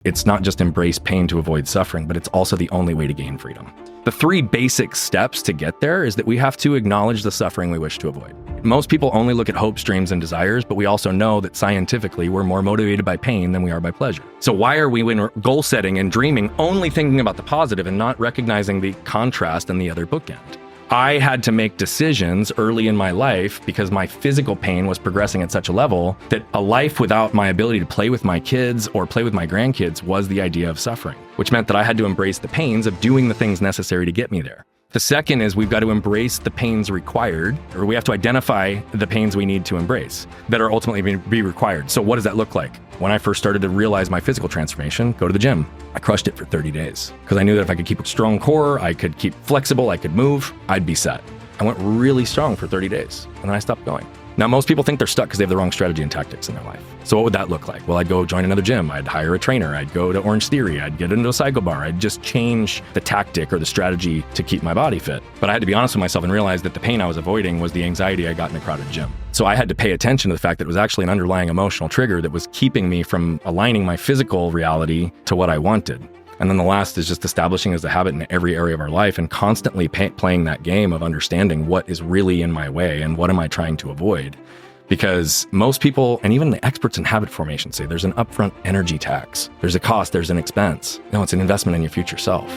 It's not just embrace pain to avoid suffering, but it's also the only way to gain freedom. The 3 basic steps to get there is that we have to acknowledge the suffering we wish to avoid. Most people only look at hopes, dreams, and desires, but we also know that scientifically we're more motivated by pain than we are by pleasure. So why are we, when goal setting and dreaming, only thinking about the positive and not recognizing the contrast and the other bookend? I had to make decisions early in my life because my physical pain was progressing at such a level that a life without my ability to play with my kids or play with my grandkids was the idea of suffering, which meant that I had to embrace the pains of doing the things necessary to get me there. The second is we've got to embrace the pains required, or we have to identify the pains we need to embrace that are ultimately be required. So what does that look like? When I first started to realize my physical transformation, go to the gym. I crushed it for 30 days because I knew that if I could keep a strong core, I could keep flexible, I could move, I'd be set. I went really strong for 30 days and then I stopped going. Now, most people think they're stuck because they have the wrong strategy and tactics in their life. So what would that look like? Well, I'd go join another gym. I'd hire a trainer. I'd go to Orange Theory. I'd get into a cycle bar. I'd just change the tactic or the strategy to keep my body fit. But I had to be honest with myself and realize that the pain I was avoiding was the anxiety I got in a crowded gym. So I had to pay attention to the fact that it was actually an underlying emotional trigger that was keeping me from aligning my physical reality to what I wanted. And then the last is just establishing as a habit in every area of our life and constantly playing that game of understanding what is really in my way and what am I trying to avoid. Because most people, and even the experts in habit formation, say there's an upfront energy tax. There's a cost, there's an expense. No, it's an investment in your future self.